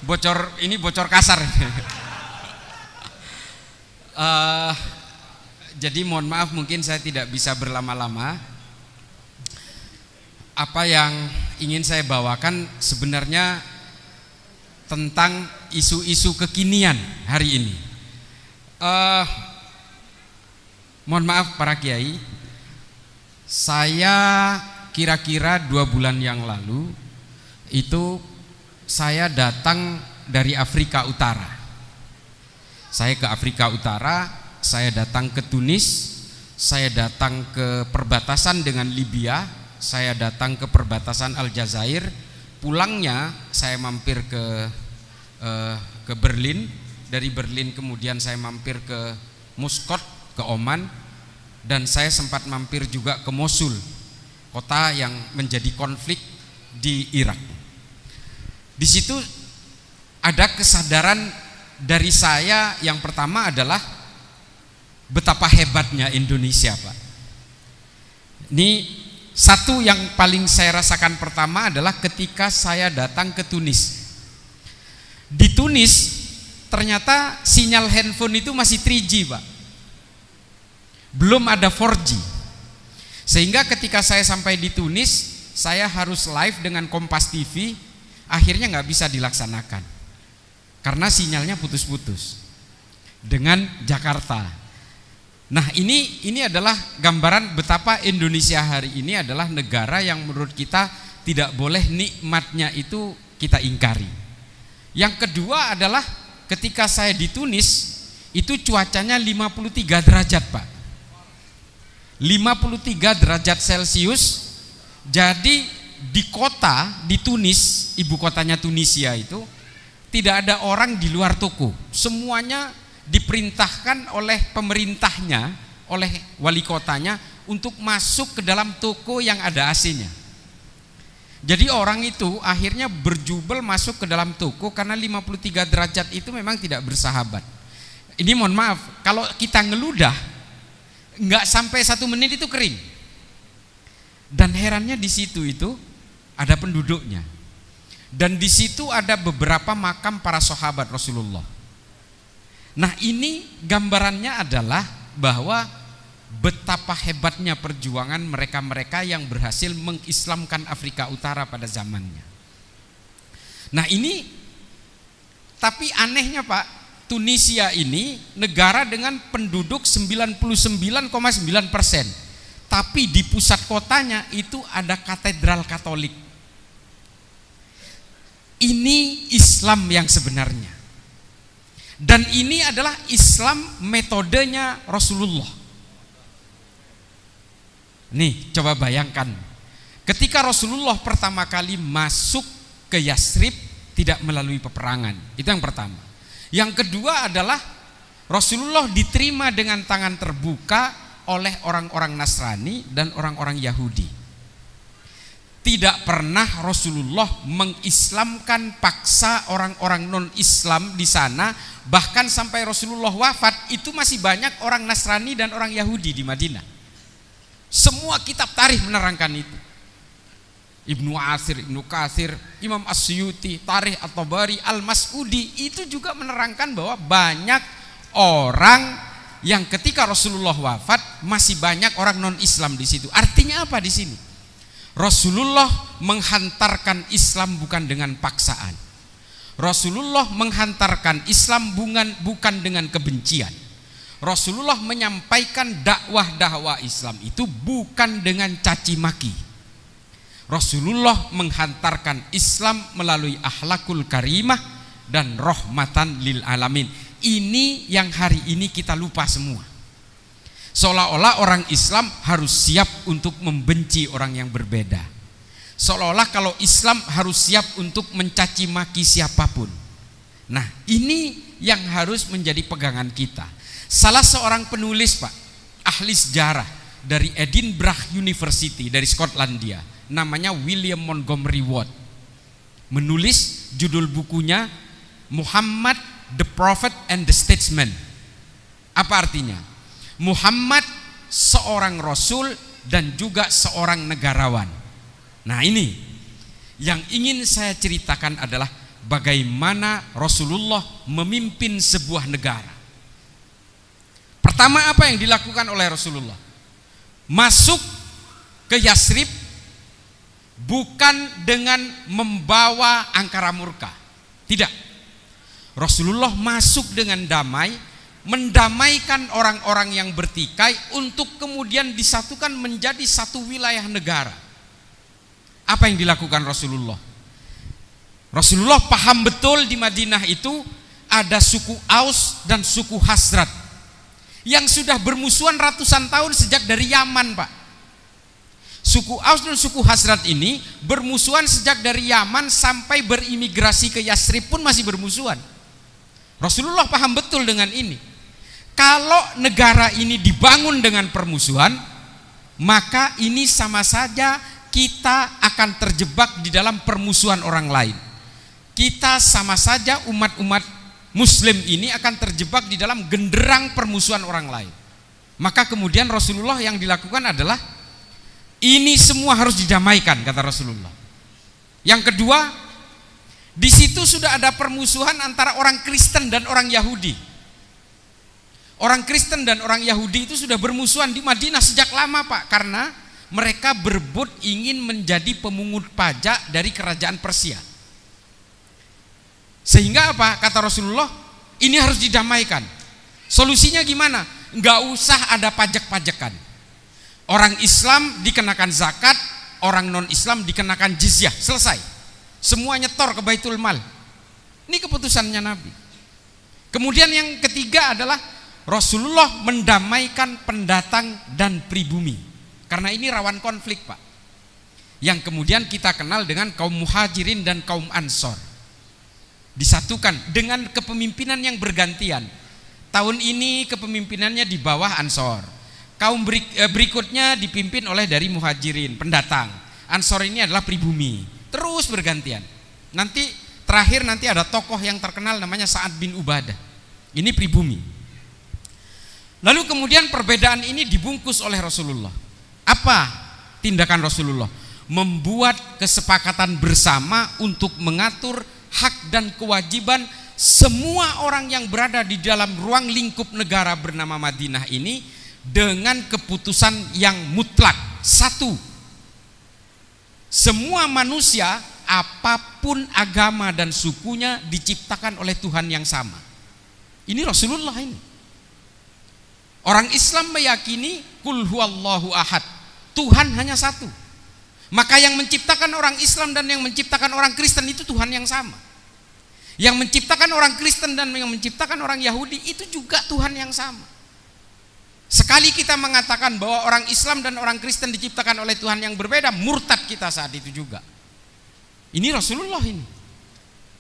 Bocor kasar. Jadi mohon maaf, mungkin saya tidak bisa berlama-lama. Apa yang ingin saya bawakan sebenarnya tentang isu-isu kekinian hari ini. Mohon maaf para kiai, saya kira-kira 2 bulan yang lalu itu saya datang dari Afrika Utara. Saya ke Afrika Utara, saya datang ke Tunis, saya datang ke perbatasan dengan Libya, saya datang ke perbatasan Aljazair. Pulangnya saya mampir ke Berlin. Dari Berlin kemudian saya mampir ke Muscat, ke Oman, dan saya sempat mampir juga ke Mosul, kota yang menjadi konflik di Irak. Di situ ada kesadaran dari saya. Yang pertama adalah betapa hebatnya Indonesia, Pak. Ini satu yang paling saya rasakan pertama adalah ketika saya datang ke Tunis. Di Tunis ternyata sinyal handphone itu masih 3G, Pak. Belum ada 4G. Sehingga ketika saya sampai di Tunis, saya harus live dengan Kompas TV. Akhirnya nggak bisa dilaksanakan karena sinyalnya putus-putus dengan Jakarta. Nah, ini adalah gambaran betapa Indonesia hari ini adalah negara yang menurut kita tidak boleh nikmatnya itu kita ingkari. Yang kedua adalah ketika saya di Tunis itu cuacanya 53 derajat, Pak. 53 derajat Celcius. Jadi di kota, di Tunis, ibu kotanya Tunisia itu tidak ada orang di luar toko. Semuanya diperintahkan oleh pemerintahnya, oleh wali kotanya untuk masuk ke dalam toko yang ada AC-nya. Jadi orang itu akhirnya berjubel masuk ke dalam toko karena 53 derajat itu memang tidak bersahabat. Ini mohon maaf, kalau kita ngeludah nggak sampai 1 menit itu kering. Dan herannya di situ itu ada penduduknya. Dan di situ ada beberapa makam para sahabat Rasulullah. Nah, ini gambarannya adalah bahwa betapa hebatnya perjuangan mereka-mereka yang berhasil mengislamkan Afrika Utara pada zamannya. Nah, ini tapi anehnya, Pak, Tunisia ini negara dengan penduduk 99,9%. Tapi di pusat kotanya itu ada katedral Katolik. Ini Islam yang sebenarnya. Dan ini adalah Islam metodenya Rasulullah. Nih, coba bayangkan. Ketika Rasulullah pertama kali masuk ke Yasrib tidak melalui peperangan. Itu yang pertama. Yang kedua adalah Rasulullah diterima dengan tangan terbuka oleh orang-orang Nasrani dan orang-orang Yahudi. Tidak pernah Rasulullah mengislamkan paksa orang-orang non-Islam di sana. Bahkan sampai Rasulullah wafat itu masih banyak orang Nasrani dan orang Yahudi di Madinah. Semua kitab tarikh menerangkan itu. Ibnu Asir, Ibnu Katsir, Imam As-Suyuti, Tarikh At-Tabari, Al-Mas'udi itu juga menerangkan bahwa banyak orang yang ketika Rasulullah wafat masih banyak orang non-Islam di situ. Artinya apa di sini? Rasulullah menghantarkan Islam bukan dengan paksaan. Rasulullah menghantarkan Islam bukan dengan kebencian. Rasulullah menyampaikan dakwah Islam itu bukan dengan caci maki. Rasulullah menghantarkan Islam melalui akhlakul karimah dan rahmatan lil alamin. Ini yang hari ini kita lupa semua. Seolah-olah orang Islam harus siap untuk membenci orang yang berbeda. Seolah-olah kalau Islam harus siap untuk mencaci maki siapapun. Nah, ini yang harus menjadi pegangan kita. Salah seorang penulis, Pak, ahli sejarah dari Edinburgh University dari Skotlandia, namanya William Montgomery Watt, menulis judul bukunya Muhammad the Prophet and the Statesman. Apa artinya? Muhammad seorang rasul dan juga seorang negarawan. Nah, ini yang ingin saya ceritakan adalah bagaimana Rasulullah memimpin sebuah negara. Pertama, apa yang dilakukan oleh Rasulullah? Masuk ke Yasrib bukan dengan membawa angkara murka. Tidak. Rasulullah masuk dengan damai, mendamaikan orang-orang yang bertikai untuk kemudian disatukan menjadi satu wilayah negara. Apa yang dilakukan Rasulullah? Rasulullah paham betul di Madinah itu ada suku Aus dan suku Khazraj yang sudah bermusuhan ratusan tahun sejak dari Yaman, Pak. Suku Aus dan suku Khazraj ini bermusuhan sejak dari Yaman sampai berimigrasi ke Yasrib pun masih bermusuhan. Rasulullah paham betul dengan ini. Kalau negara ini dibangun dengan permusuhan, maka ini sama saja kita akan terjebak di dalam permusuhan orang lain. Kita sama saja umat-umat Muslim ini akan terjebak di dalam genderang permusuhan orang lain. Maka kemudian Rasulullah yang dilakukan adalah ini semua harus didamaikan, kata Rasulullah. Yang kedua, di situ sudah ada permusuhan antara orang Kristen dan orang Yahudi. Orang Kristen dan orang Yahudi itu sudah bermusuhan di Madinah sejak lama, Pak, karena mereka berebut ingin menjadi pemungut pajak dari kerajaan Persia. Sehingga apa? Kata Rasulullah, ini harus didamaikan. Solusinya gimana? Nggak usah ada pajak-pajakan. Orang Islam dikenakan zakat, orang non-Islam dikenakan jizyah. Selesai. Semua nyetor ke Baitul Mal. Ini keputusannya Nabi. Kemudian yang ketiga adalah Rasulullah mendamaikan pendatang dan pribumi. Karena ini rawan konflik, Pak. Yang kemudian kita kenal dengan kaum Muhajirin dan kaum Ansor. Disatukan dengan kepemimpinan yang bergantian. Tahun ini kepemimpinannya di bawah Ansor. Kaum berikutnya dipimpin oleh dari Muhajirin, pendatang. Ansor ini adalah pribumi. Terus bergantian. Nanti terakhir nanti ada tokoh yang terkenal namanya Sa'ad bin Ubadah. Ini pribumi. Lalu kemudian perbedaan ini dibungkus oleh Rasulullah. Apa tindakan Rasulullah? Membuat kesepakatan bersama untuk mengatur hak dan kewajiban semua orang yang berada di dalam ruang lingkup negara bernama Madinah ini dengan keputusan yang mutlak. Satu, semua manusia apapun agama dan sukunya diciptakan oleh Tuhan yang sama. Ini Rasulullah ini. Orang Islam meyakini kul huwallahu ahad, Tuhan hanya satu. Maka yang menciptakan orang Islam dan yang menciptakan orang Kristen itu Tuhan yang sama. Yang menciptakan orang Kristen dan yang menciptakan orang Yahudi itu juga Tuhan yang sama. Sekali kita mengatakan bahwa orang Islam dan orang Kristen diciptakan oleh Tuhan yang berbeda, murtad kita saat itu juga. Ini Rasulullah ini.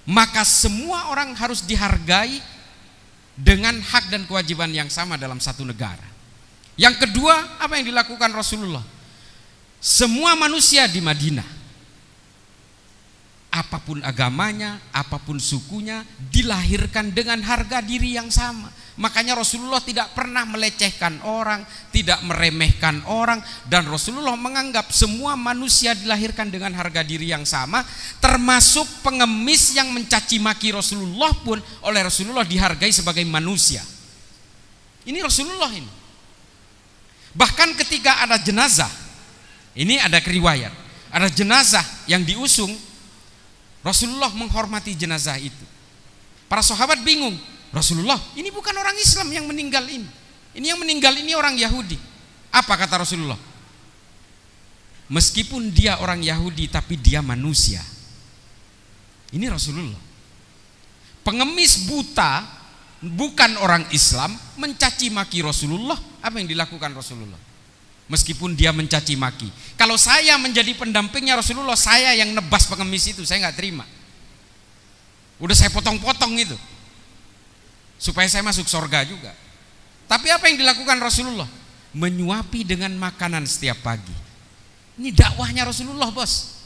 Maka semua orang harus dihargai dengan hak dan kewajiban yang sama dalam satu negara. Yang kedua, apa yang dilakukan Rasulullah? Semua manusia di Madinah, apapun agamanya, apapun sukunya, dilahirkan dengan harga diri yang sama. Makanya Rasulullah tidak pernah melecehkan orang, tidak meremehkan orang, dan Rasulullah menganggap semua manusia dilahirkan dengan harga diri yang sama, termasuk pengemis yang mencaci maki Rasulullah pun oleh Rasulullah dihargai sebagai manusia. Ini Rasulullah ini. Bahkan ketika ada jenazah, ini ada riwayat, ada jenazah yang diusung, Rasulullah menghormati jenazah itu. Para sahabat bingung, Rasulullah, ini bukan orang Islam yang meninggal ini. Ini yang meninggal ini orang Yahudi. Apa kata Rasulullah? Meskipun dia orang Yahudi tapi dia manusia. Ini Rasulullah. Pengemis buta bukan orang Islam mencaci maki Rasulullah. Apa yang dilakukan Rasulullah? Meskipun dia mencaci maki. Kalau saya menjadi pendampingnya Rasulullah, saya yang nebas pengemis itu, saya nggak terima. Udah saya potong-potong itu, supaya saya masuk surga juga. Tapi apa yang dilakukan Rasulullah? Menyuapi dengan makanan setiap pagi. Ini dakwahnya Rasulullah, bos.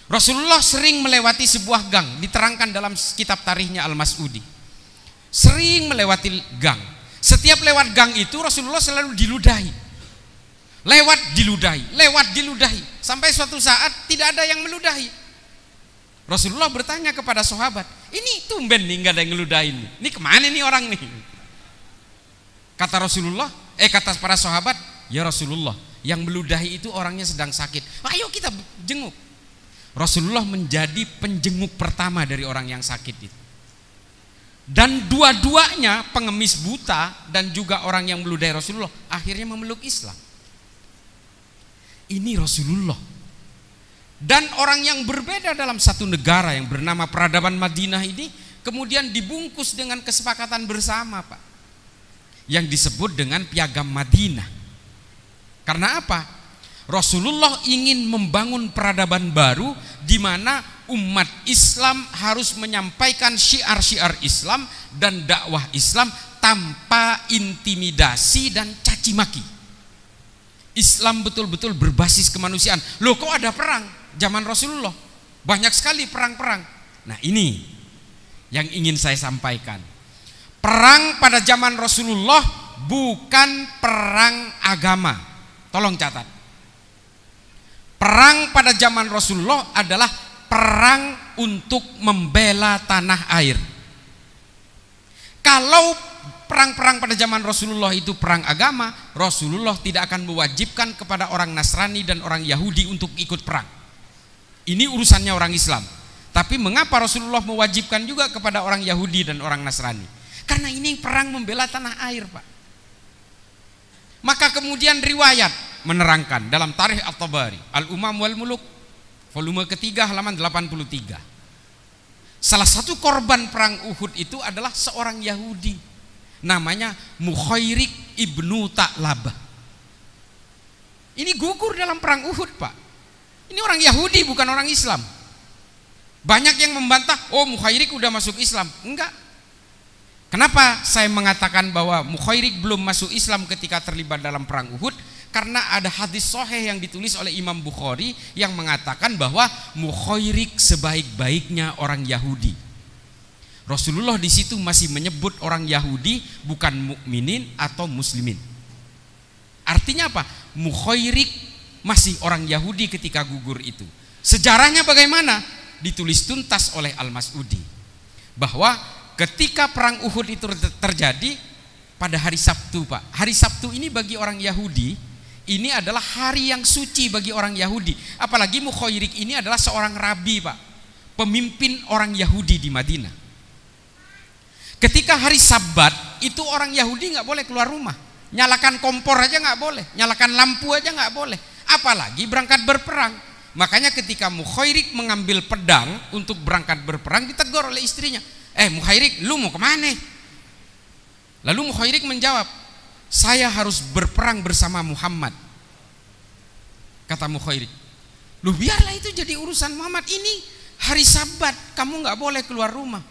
Rasulullah sering melewati sebuah gang, diterangkan dalam kitab tarikhnya Al-Mas'udi. Sering melewati gang. Setiap lewat gang itu Rasulullah selalu diludahi. Lewat diludahi, sampai suatu saat tidak ada yang meludahi. Rasulullah bertanya kepada sahabat, ini tumben nih nggak ada yang ngeludahin, ini kemana nih orang nih? Kata para sahabat, ya Rasulullah, yang meludahi itu orangnya sedang sakit, ayo kita jenguk. Rasulullah menjadi penjenguk pertama dari orang yang sakit itu. Dan dua-duanya, pengemis buta dan juga orang yang meludahi Rasulullah, akhirnya memeluk Islam. Ini Rasulullah. Dan orang yang berbeda dalam satu negara yang bernama peradaban Madinah ini kemudian dibungkus dengan kesepakatan bersama, Pak, yang disebut dengan Piagam Madinah. Karena apa? Rasulullah ingin membangun peradaban baru di mana umat Islam harus menyampaikan syiar-syiar Islam dan dakwah Islam tanpa intimidasi dan caci maki. Islam betul-betul berbasis kemanusiaan. Loh, kok ada perang zaman Rasulullah? Banyak sekali perang-perang. Nah, ini yang ingin saya sampaikan. Perang pada zaman Rasulullah bukan perang agama. Tolong catat. Perang pada zaman Rasulullah adalah perang untuk membela tanah air. Kalau perang-perang pada zaman Rasulullah itu perang agama, Rasulullah tidak akan mewajibkan kepada orang Nasrani dan orang Yahudi untuk ikut perang. Ini urusannya orang Islam. Tapi mengapa Rasulullah mewajibkan juga kepada orang Yahudi dan orang Nasrani? Karena ini perang membela tanah air, Pak. Maka kemudian riwayat menerangkan dalam Tarikh At-Tabari, Al-Umam wal Muluk, volume ketiga halaman 83. Salah satu korban perang Uhud itu adalah seorang Yahudi, namanya Mukhairik ibnu Ta'labah. Ini gugur dalam perang Uhud, Pak. Ini orang Yahudi, bukan orang Islam. Banyak yang membantah, oh Mukhairik udah masuk Islam. Enggak. Kenapa saya mengatakan bahwa Mukhairik belum masuk Islam ketika terlibat dalam perang Uhud? Karena ada hadis sahih yang ditulis oleh Imam Bukhari yang mengatakan bahwa Mukhairik sebaik-baiknya orang Yahudi. Rasulullah di situ masih menyebut orang Yahudi bukan mukminin atau muslimin. Artinya apa? Mukhairik masih orang Yahudi ketika gugur itu. Sejarahnya bagaimana? Ditulis tuntas oleh Al-Mas'udi bahwa ketika perang Uhud itu terjadi pada hari Sabtu, Pak. Hari Sabtu ini bagi orang Yahudi ini adalah hari yang suci bagi orang Yahudi. Apalagi Mukhairik ini adalah seorang rabi, Pak, pemimpin orang Yahudi di Madinah. Ketika hari Sabat itu orang Yahudi nggak boleh keluar rumah, nyalakan kompor aja nggak boleh, nyalakan lampu aja nggak boleh, apalagi berangkat berperang. Makanya ketika Mukhairik mengambil pedang untuk berangkat berperang, ditegur oleh istrinya, Mukhairik, lu mau kemana? Lalu Mukhairik menjawab, saya harus berperang bersama Muhammad. Kata Mukhairik, lu biarlah itu jadi urusan Muhammad, ini hari Sabat, kamu nggak boleh keluar rumah,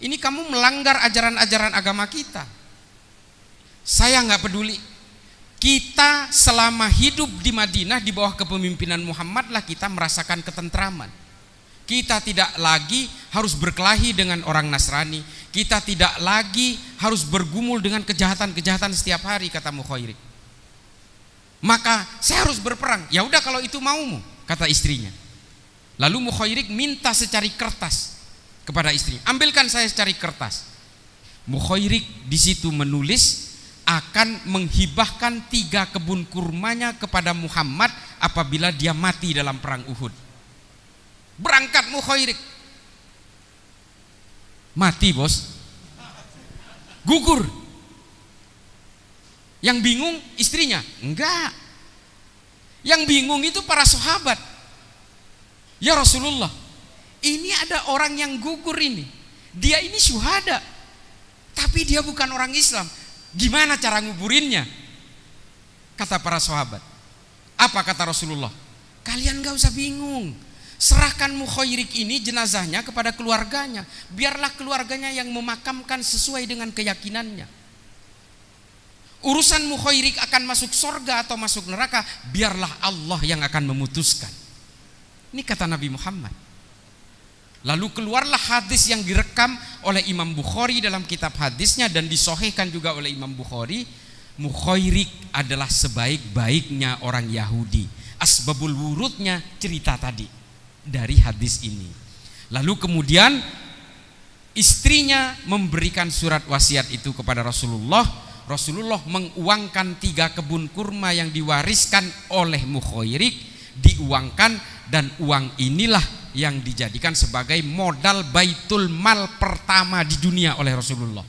ini kamu melanggar ajaran-ajaran agama kita. Saya nggak peduli. Kita selama hidup di Madinah di bawah kepemimpinan Muhammad lah kita merasakan ketentraman. Kita tidak lagi harus berkelahi dengan orang Nasrani. Kita tidak lagi harus bergumul dengan kejahatan-kejahatan setiap hari, kata Mukhairik. Maka saya harus berperang. Ya udah kalau itu maumu, kata istrinya. Lalu Mukhairik minta secari kertas kepada istrinya. Ambilkan saya secari kertas. Mukhairik di situ menulis akan menghibahkan 3 kebun kurmanya kepada Muhammad apabila dia mati dalam perang Uhud. Berangkat Mukhairik, mati bos, gugur. Yang bingung istrinya? Enggak. Yang bingung itu para sahabat. Ya Rasulullah, ini ada orang yang gugur ini, dia ini syuhada, tapi dia bukan orang Islam. Gimana cara nguburinnya? Kata para sahabat. Apa kata Rasulullah? Kalian gak usah bingung, serahkan Mukhairik ini jenazahnya kepada keluarganya. Biarlah keluarganya yang memakamkan sesuai dengan keyakinannya. Urusan Mukhairik akan masuk surga atau masuk neraka, biarlah Allah yang akan memutuskan. Ini kata Nabi Muhammad. Lalu keluarlah hadis yang direkam oleh Imam Bukhari dalam kitab hadisnya dan disahihkan juga oleh Imam Bukhari. Mukhairik adalah sebaik-baiknya orang Yahudi. Asbabul wurudnya cerita tadi dari hadis ini. Lalu kemudian istrinya memberikan surat wasiat itu kepada Rasulullah. Rasulullah menguangkan 3 kebun kurma yang diwariskan oleh Mukhoirik, diuangkan, dan uang inilah yang dijadikan sebagai modal baitul mal pertama di dunia oleh Rasulullah.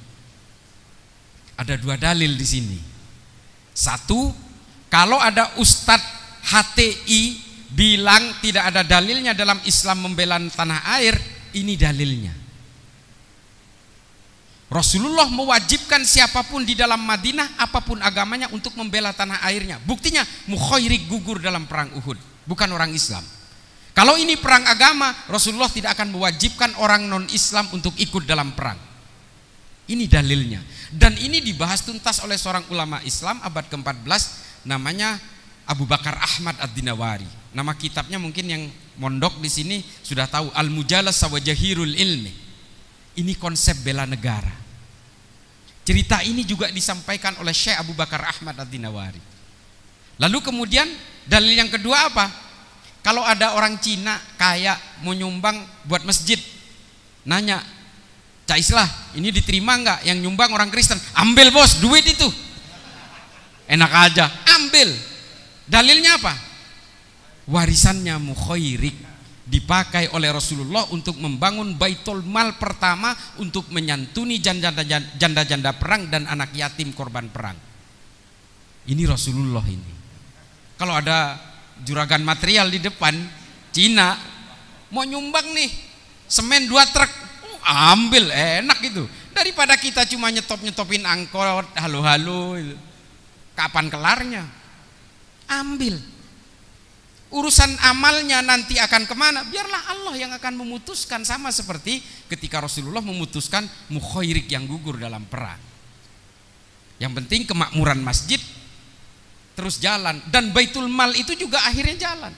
Ada 2 dalil di sini. Satu, kalau ada Ustadz HTI bilang tidak ada dalilnya dalam Islam membela tanah air, ini dalilnya. Rasulullah mewajibkan siapapun di dalam Madinah, apapun agamanya, untuk membela tanah airnya. Buktinya Mukhoirik gugur dalam perang Uhud, bukan orang Islam. Kalau ini perang agama, Rasulullah tidak akan mewajibkan orang non-Islam untuk ikut dalam perang. Ini dalilnya. Dan ini dibahas tuntas oleh seorang ulama Islam abad ke-14, namanya Abu Bakar Ahmad Ad-Dinawari. Nama kitabnya mungkin yang mondok di sini sudah tahu, Al-Mujalas wa Jahirul Ilmi. Ini konsep bela negara. Cerita ini juga disampaikan oleh Syekh Abu Bakar Ahmad Ad-Dinawari. Lalu kemudian dalil yang kedua apa? Kalau ada orang Cina kaya mau nyumbang buat masjid, nanya, Cak Islah, ini diterima enggak? Yang nyumbang orang Kristen. Ambil bos, duit itu. Enak aja, ambil. Dalilnya apa? Warisannya Mukhoirik dipakai oleh Rasulullah untuk membangun baitul mal pertama untuk menyantuni janda-janda perang dan anak yatim korban perang. Ini Rasulullah ini. Kalau ada juragan material di depan, Cina mau nyumbang nih semen 2 truk, ambil, enak gitu. Daripada kita cuma nyetopin angkot, halo-halo, kapan kelarnya? Ambil. Urusan amalnya nanti akan kemana? Biarlah Allah yang akan memutuskan, sama seperti ketika Rasulullah memutuskan Mukhoirik yang gugur dalam perang. Yang penting kemakmuran masjid terus jalan, dan baitul mal itu juga akhirnya jalan.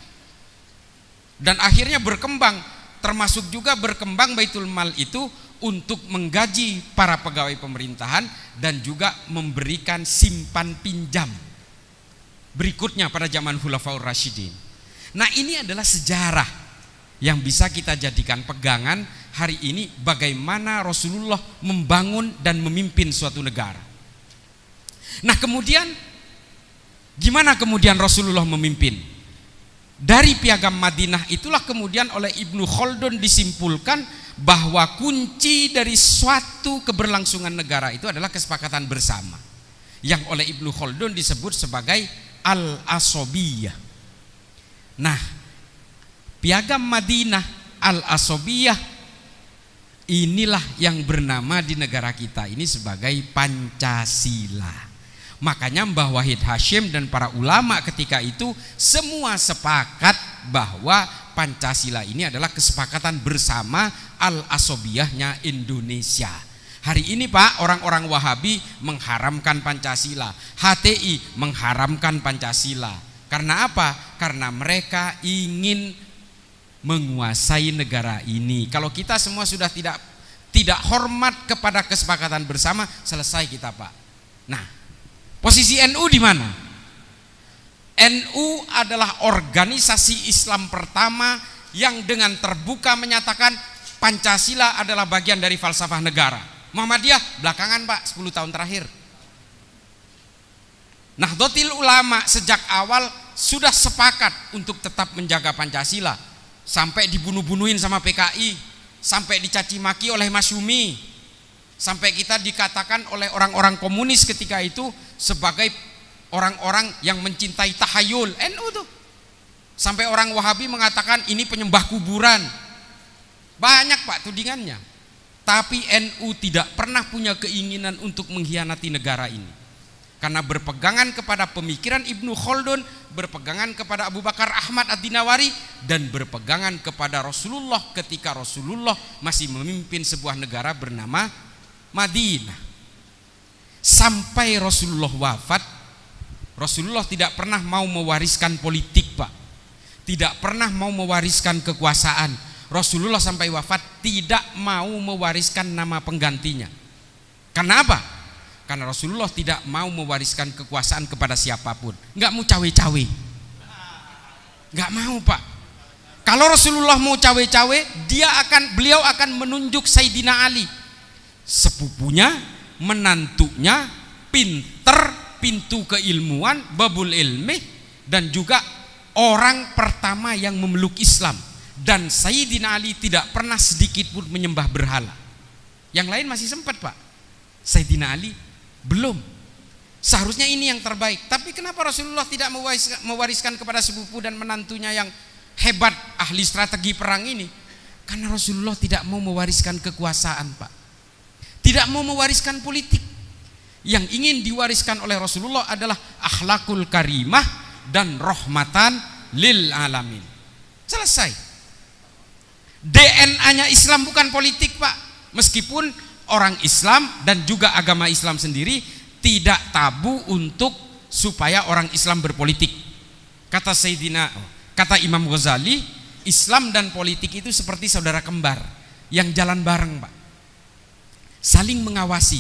Dan akhirnya berkembang, termasuk juga berkembang baitul mal itu untuk menggaji para pegawai pemerintahan dan juga memberikan simpan pinjam berikutnya pada zaman Khulafaur Rasyidin. Nah, ini adalah sejarah yang bisa kita jadikan pegangan hari ini, bagaimana Rasulullah membangun dan memimpin suatu negara. Nah, kemudian gimana kemudian Rasulullah memimpin? Dari Piagam Madinah itulah kemudian oleh Ibnu Khaldun disimpulkan bahwa kunci dari suatu keberlangsungan negara itu adalah kesepakatan bersama, yang oleh Ibnu Khaldun disebut sebagai Al-Asobiyah. Nah, Piagam Madinah Al-Asobiyah inilah yang bernama di negara kita ini sebagai Pancasila. Makanya Mbah Wahid Hasyim dan para ulama ketika itu semua sepakat bahwa Pancasila ini adalah kesepakatan bersama Al-Asobiyahnya Indonesia. Hari ini Pak, orang-orang Wahabi mengharamkan Pancasila, HTI mengharamkan Pancasila. Karena apa? Karena mereka ingin menguasai negara ini. Kalau kita semua sudah tidak hormat kepada kesepakatan bersama, selesai kita Pak. Nah, posisi NU di mana? NU adalah organisasi Islam pertama yang dengan terbuka menyatakan Pancasila adalah bagian dari falsafah negara. Muhammadiyah belakangan Pak, 10 tahun terakhir. Nahdlatul Ulama sejak awal sudah sepakat untuk tetap menjaga Pancasila, sampai dibunuh-bunuhin sama PKI, sampai dicaci maki oleh Masyumi, sampai kita dikatakan oleh orang-orang komunis ketika itu sebagai orang-orang yang mencintai tahayul. NU tuh sampai orang Wahabi mengatakan ini penyembah kuburan. Banyak Pak tudingannya. Tapi NU tidak pernah punya keinginan untuk mengkhianati negara ini, karena berpegangan kepada pemikiran Ibnu Khaldun, berpegangan kepada Abu Bakar Ahmad Ad-Dinawari, dan berpegangan kepada Rasulullah ketika Rasulullah masih memimpin sebuah negara bernama Madinah. Sampai Rasulullah wafat, Rasulullah tidak pernah mau mewariskan politik Pak, tidak pernah mau mewariskan kekuasaan. Rasulullah sampai wafat tidak mau mewariskan nama penggantinya. Karena apa? Karena Rasulullah tidak mau mewariskan kekuasaan kepada siapapun. Nggak mau cawe-cawe, nggak mau Pak. Kalau Rasulullah mau cawe-cawe, beliau akan menunjuk Sayyidina Ali, sepupunya, menantunya, pinter, pintu keilmuan, babul ilmi, dan juga orang pertama yang memeluk Islam. Dan Sayyidina Ali tidak pernah sedikit pun menyembah berhala. Yang lain masih sempat, Pak. Sayyidina Ali belum. Seharusnya ini yang terbaik. Tapi kenapa Rasulullah tidak mewariskan kepada sepupu dan menantunya yang hebat, ahli strategi perang ini? Karena Rasulullah tidak mau mewariskan kekuasaan, Pak. Tidak mau mewariskan politik. Yang ingin diwariskan oleh Rasulullah adalah akhlakul karimah dan rahmatan lil alamin. Selesai. DNA-nya Islam bukan politik, Pak. Meskipun orang Islam dan juga agama Islam sendiri tidak tabu untuk supaya orang Islam berpolitik. Kata Imam Ghazali, Islam dan politik itu seperti saudara kembar yang jalan bareng, Pak. Saling mengawasi.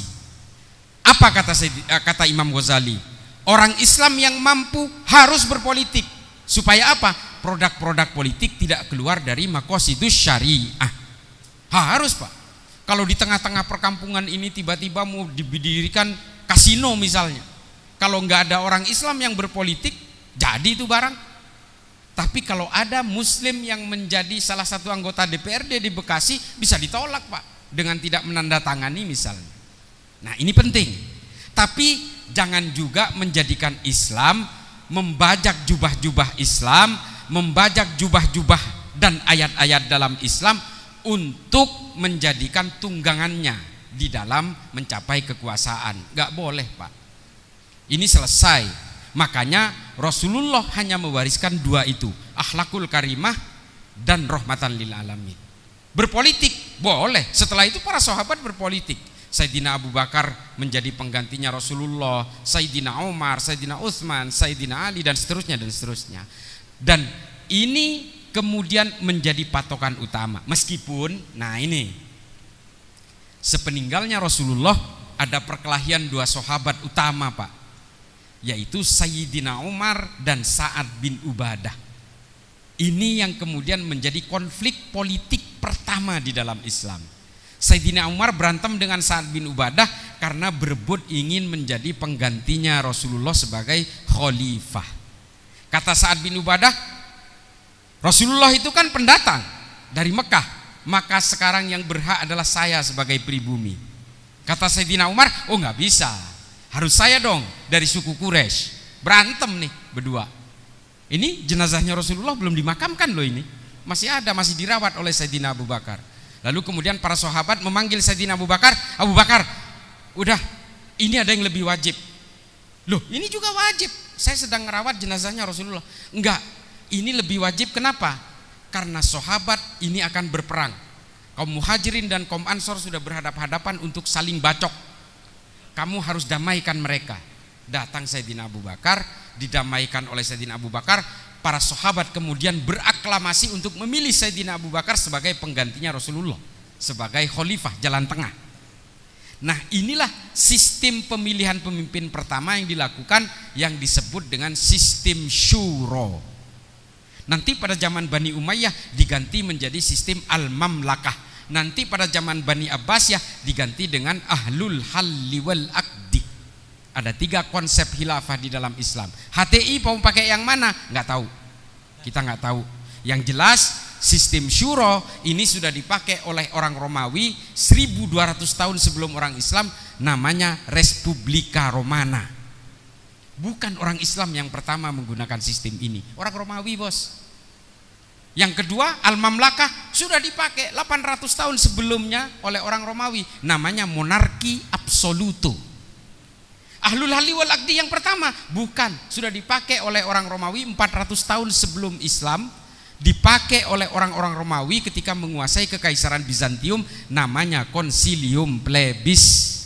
Apa kata Imam Ghazali? Orang Islam yang mampu harus berpolitik. Supaya apa? Produk-produk politik tidak keluar dari maqasidus syariah. Harus, Pak. Kalau di tengah-tengah perkampungan ini tiba-tiba mau didirikan kasino misalnya, kalau nggak ada orang Islam yang berpolitik, jadi itu barang. Tapi kalau ada Muslim yang menjadi salah satu anggota DPRD di Bekasi, bisa ditolak, Pak, dengan tidak menandatangani misalnya. Nah, ini penting. Tapi jangan juga menjadikan Islam, membajak jubah-jubah Islam, membajak jubah-jubah dan ayat-ayat dalam Islam untuk menjadikan tunggangannya di dalam mencapai kekuasaan. Nggak boleh, Pak. Ini selesai. Makanya Rasulullah hanya mewariskan dua itu, akhlakul karimah dan rahmatan lil alamin. Berpolitik boleh. Setelah itu para sahabat berpolitik. Sayyidina Abu Bakar menjadi penggantinya Rasulullah, Sayyidina Umar, Sayyidina Utsman, Sayyidina Ali, dan seterusnya dan seterusnya. Dan ini kemudian menjadi patokan utama. Meskipun, nah ini, sepeninggalnya Rasulullah ada perkelahian dua sahabat utama, Pak, yaitu Sayyidina Umar dan Sa'ad bin Ubadah. Ini yang kemudian menjadi konflik politik pertama di dalam Islam. Sayyidina Umar berantem dengan Sa'ad bin Ubadah karena berebut ingin menjadi penggantinya Rasulullah sebagai khalifah. Kata Sa'ad bin Ubadah, Rasulullah itu kan pendatang dari Mekah, maka sekarang yang berhak adalah saya sebagai pribumi. Kata Sayyidina Umar, oh nggak bisa, harus saya dong dari suku Quraisy. Berantem nih berdua. Ini jenazahnya Rasulullah belum dimakamkan loh, ini masih ada, masih dirawat oleh Sayyidina Abu Bakar. Lalu kemudian para sahabat memanggil Sayyidina Abu Bakar, Abu Bakar, udah, ini ada yang lebih wajib. Loh, ini juga wajib, saya sedang merawat jenazahnya Rasulullah. Enggak, ini lebih wajib. Kenapa? Karena sahabat ini akan berperang. Kaum Muhajirin dan kaum Ansor sudah berhadapan-hadapan untuk saling bacok. Kamu harus damaikan mereka. Datang Sayyidina Abu Bakar, didamaikan oleh Sayyidina Abu Bakar. Para sahabat kemudian beraklamasi untuk memilih Sayyidina Abu Bakar sebagai penggantinya Rasulullah, sebagai khalifah jalan tengah. Nah, inilah sistem pemilihan pemimpin pertama yang dilakukan, yang disebut dengan sistem syuro. Nanti pada zaman Bani Umayyah diganti menjadi sistem al-mamlakah. Nanti pada zaman Bani Abbasiyah diganti dengan ahlul halli wal aqdi. Ada 3 konsep khilafah di dalam Islam. HTI mau pakai yang mana? Nggak tahu. Kita nggak tahu. Yang jelas sistem syuro ini sudah dipakai oleh orang Romawi 1200 tahun sebelum orang Islam, namanya Respublika Romana. Bukan orang Islam yang pertama menggunakan sistem ini, orang Romawi, bos. Yang kedua, al-mamlakah sudah dipakai 800 tahun sebelumnya oleh orang Romawi, namanya monarki absoluto. Ahlul halli wal aqdi yang pertama bukan, sudah dipakai oleh orang Romawi 400 tahun sebelum Islam, dipakai oleh orang-orang Romawi ketika menguasai kekaisaran Bizantium, namanya Concilium Plebis.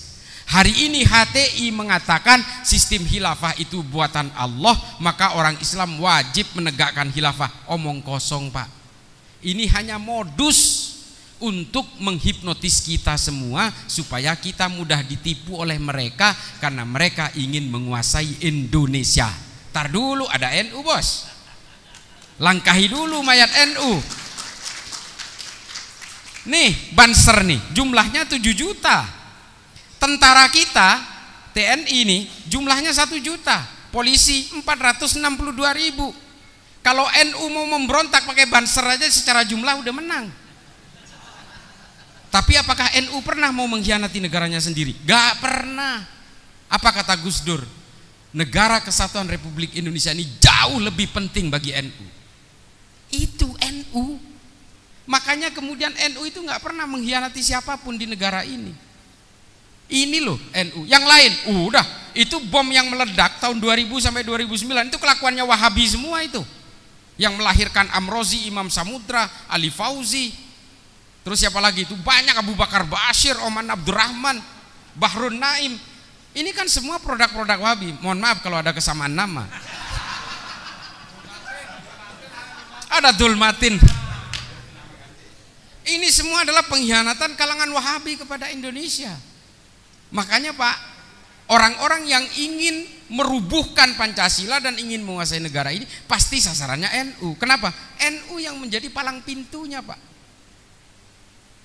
Hari ini HTI mengatakan sistem khilafah itu buatan Allah, maka orang Islam wajib menegakkan khilafah. Omong kosong, Pak. Ini hanya modus untuk menghipnotis kita semua supaya kita mudah ditipu oleh mereka, karena mereka ingin menguasai Indonesia. Tar dulu, ada NU, bos. Langkahi dulu mayat NU. Nih Banser nih jumlahnya 7 juta. Tentara kita TNI nih jumlahnya 1 juta. Polisi 462.000. Kalau NU mau memberontak pakai Banser aja secara jumlah udah menang. Tapi apakah NU pernah mau mengkhianati negaranya sendiri? Gak pernah. Apa kata Gus Dur? Negara Kesatuan Republik Indonesia ini jauh lebih penting bagi NU. Itu NU. Makanya kemudian NU itu gak pernah mengkhianati siapapun di negara ini. Ini loh NU. Yang lain udah itu bom yang meledak tahun 2000 sampai 2009 itu kelakuannya Wahabi semua itu. Yang melahirkan Amrozi, Imam Samudra, Ali Fauzi. Terus siapa lagi itu? Banyak, Abu Bakar Bashir, Oman Abdurrahman, Bahrun Naim. Ini kan semua produk-produk Wahabi. Mohon maaf kalau ada kesamaan nama. Ada Dulmatin. Ini semua adalah pengkhianatan kalangan Wahabi kepada Indonesia. Makanya Pak, orang-orang yang ingin merubuhkan Pancasila dan ingin menguasai negara ini pasti sasarannya NU. Kenapa? NU yang menjadi palang pintunya Pak.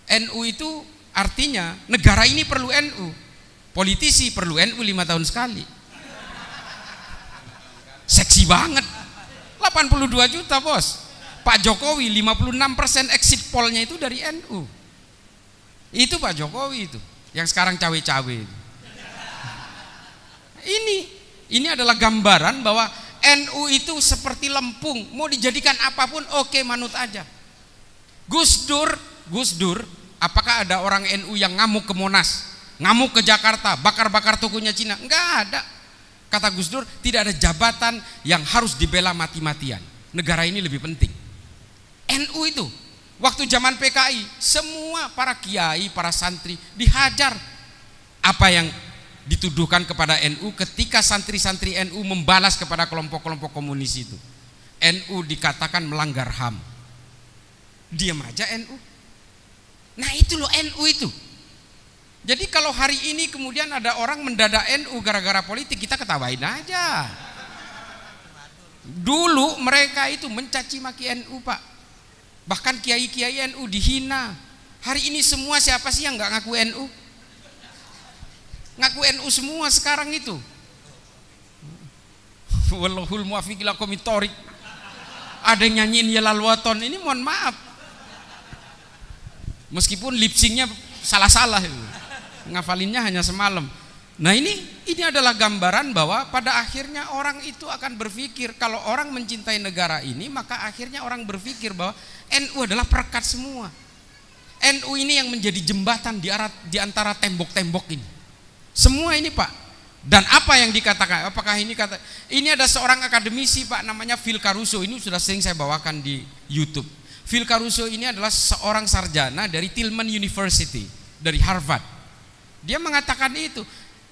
NU itu artinya negara ini perlu NU. Politisi perlu NU 5 tahun sekali. Seksi banget. 82 juta bos. Pak Jokowi 56% exit pollnya itu dari NU. Itu Pak Jokowi itu. Yang sekarang cawe-cawe. Ini adalah gambaran bahwa NU itu seperti lempung, mau dijadikan apapun oke, manut aja. Gus Dur, apakah ada orang NU yang ngamuk ke Monas, ngamuk ke Jakarta, bakar-bakar tokonya Cina? Enggak ada. Kata Gus Dur, tidak ada jabatan yang harus dibela mati-matian. Negara ini lebih penting. NU itu waktu zaman PKI semua para kiai, para santri dihajar. Apa yang dituduhkan kepada NU ketika santri-santri NU membalas kepada kelompok-kelompok komunis itu? NU dikatakan melanggar HAM. Diam aja NU. Nah itu loh NU itu. Jadi kalau hari ini kemudian ada orang mendadak NU gara-gara politik, kita ketawain aja. Dulu mereka itu mencaci maki NU Pak. Bahkan kiai-kiai NU dihina. Hari ini semua siapa sih yang nggak ngaku NU? Ngaku NU semua sekarang itu. Wallahul muwaffiq ila aqwamit thoriq. Ada yang nyanyiin ya lalwaton, ini mohon maaf. Meskipun lip syncnya salah-salah itu. Ngafalinnya hanya semalam. Nah ini adalah gambaran bahwa pada akhirnya orang itu akan berpikir, kalau orang mencintai negara ini, maka akhirnya orang berpikir bahwa NU adalah perekat semua. NU ini yang menjadi jembatan di antara tembok-tembok ini. Semua ini Pak. Dan apa yang dikatakan? Apakah ini kata? Ini ada seorang akademisi Pak, namanya Phil Caruso. Ini sudah sering saya bawakan di YouTube. Phil Caruso ini adalah seorang sarjana dari Tillman University, dari Harvard. Dia mengatakan itu,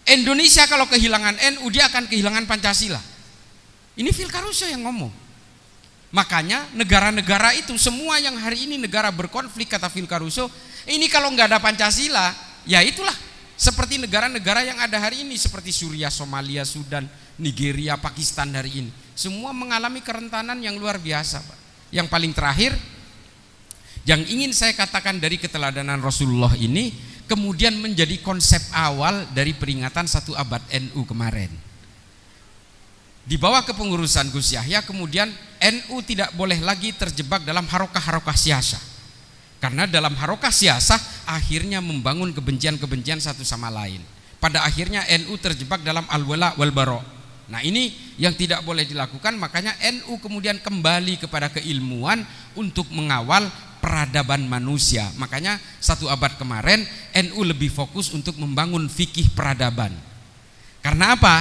Indonesia kalau kehilangan NU dia akan kehilangan Pancasila. Ini Phil Caruso yang ngomong. Makanya negara-negara itu semua yang hari ini negara berkonflik, kata Phil Caruso, ini kalau nggak ada Pancasila, ya itulah seperti negara-negara yang ada hari ini, seperti Suriah, Somalia, Sudan, Nigeria, Pakistan hari ini. Semua mengalami kerentanan yang luar biasa Pak. Yang paling terakhir yang ingin saya katakan dari keteladanan Rasulullah ini, kemudian menjadi konsep awal dari peringatan 1 abad NU kemarin. Di bawah kepengurusan Gus Yahya kemudian NU tidak boleh lagi terjebak dalam harokah-harokah siasah. Karena dalam harokah siasah akhirnya membangun kebencian-kebencian satu sama lain. Pada akhirnya NU terjebak dalam al-wala wal bara. Nah ini yang tidak boleh dilakukan, makanya NU kemudian kembali kepada keilmuan untuk mengawal peradaban manusia. Makanya 1 abad kemarin NU lebih fokus untuk membangun fikih peradaban. Karena apa?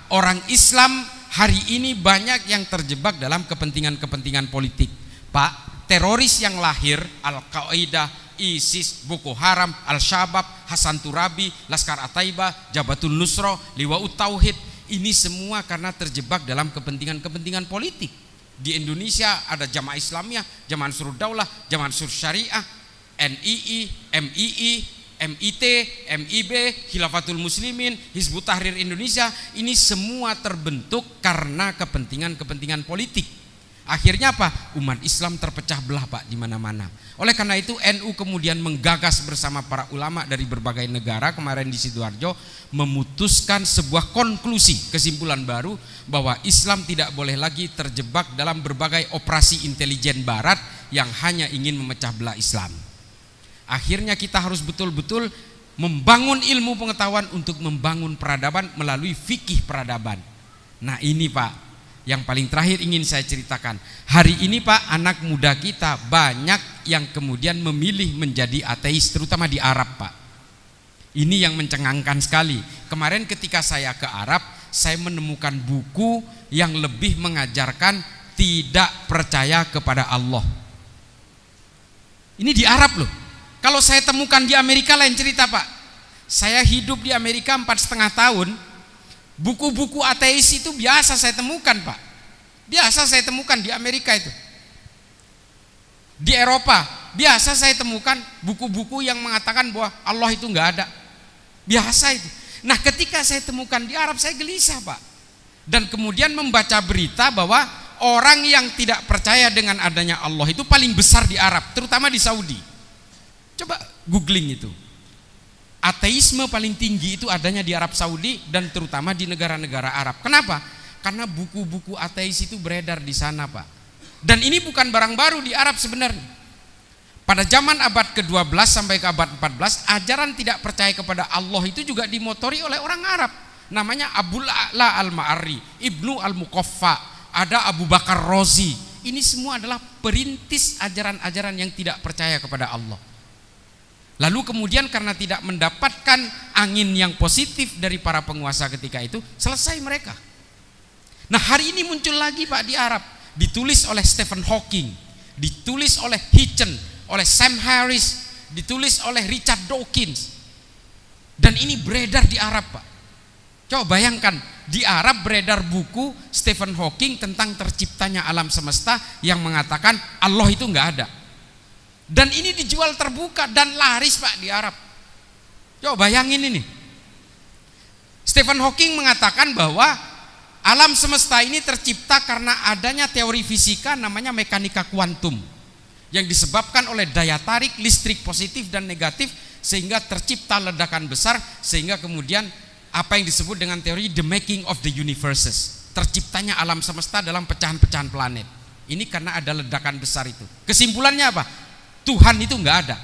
Orang Islam hari ini banyak yang terjebak dalam kepentingan-kepentingan politik. Pak, teroris yang lahir, Al-Qaeda, ISIS, Boko Haram, Al-Shabaab, Hasan Turabi, Laskar At-Taibah, Jabhatun Nusra, Liwaut Tauhid, ini semua karena terjebak dalam kepentingan-kepentingan politik. Di Indonesia ada Jamaah Islamiyah, Jamaah Ansarud Daulah, Jamaah Ansur Syariah, NII, MII, MIT, MIB, Khilafatul Muslimin, Hizbut Tahrir Indonesia. Ini semua terbentuk karena kepentingan-kepentingan politik. Akhirnya apa? Umat Islam terpecah belah Pak di mana-mana. Oleh karena itu NU kemudian menggagas bersama para ulama dari berbagai negara kemarin di Sidoarjo, memutuskan sebuah konklusi, kesimpulan baru bahwa Islam tidak boleh lagi terjebak dalam berbagai operasi intelijen barat yang hanya ingin memecah belah Islam. Akhirnya kita harus betul-betul membangun ilmu pengetahuan untuk membangun peradaban melalui fikih peradaban. Nah ini Pak, yang paling terakhir ingin saya ceritakan. Hari ini Pak, anak muda kita banyak yang kemudian memilih menjadi ateis, terutama di Arab Pak. Ini yang mencengangkan sekali. Kemarin ketika saya ke Arab, saya menemukan buku yang lebih mengajarkan tidak percaya kepada Allah. Ini di Arab loh. Kalau saya temukan di Amerika lain cerita Pak. Saya hidup di Amerika 4,5 tahun. Buku-buku ateis itu biasa saya temukan Pak. Biasa saya temukan di Amerika itu. Di Eropa biasa saya temukan buku-buku yang mengatakan bahwa Allah itu nggak ada. Biasa itu. Nah ketika saya temukan di Arab, saya gelisah Pak. Dan kemudian membaca berita bahwa orang yang tidak percaya dengan adanya Allah itu paling besar di Arab, terutama di Saudi. Coba googling itu. Ateisme paling tinggi itu adanya di Arab Saudi dan terutama di negara-negara Arab. Kenapa? Karena buku-buku ateis itu beredar di sana Pak. Dan ini bukan barang baru di Arab sebenarnya. Pada zaman abad ke-12 sampai ke abad 14, ajaran tidak percaya kepada Allah itu juga dimotori oleh orang Arab. Namanya Abul A'la Al-Ma'ari, Ibnu Al-Muqaffa, ada Abu Bakar Razi. Ini semua adalah perintis ajaran-ajaran yang tidak percaya kepada Allah. Lalu kemudian karena tidak mendapatkan angin yang positif dari para penguasa ketika itu, selesai mereka. Nah hari ini muncul lagi Pak di Arab, ditulis oleh Stephen Hawking, ditulis oleh Hitchen, oleh Sam Harris, ditulis oleh Richard Dawkins, dan ini beredar di Arab Pak. Coba bayangkan, di Arab beredar buku Stephen Hawking tentang terciptanya alam semesta yang mengatakan Allah itu nggak ada. Dan ini dijual terbuka dan laris Pak di Arab. Coba bayangin ini. Stephen Hawking mengatakan bahwa alam semesta ini tercipta karena adanya teori fisika namanya mekanika kuantum, yang disebabkan oleh daya tarik listrik positif dan negatif sehingga tercipta ledakan besar, sehingga kemudian apa yang disebut dengan teori the making of the universes, terciptanya alam semesta dalam pecahan-pecahan planet. Ini karena ada ledakan besar itu. Kesimpulannya apa? Tuhan itu nggak ada.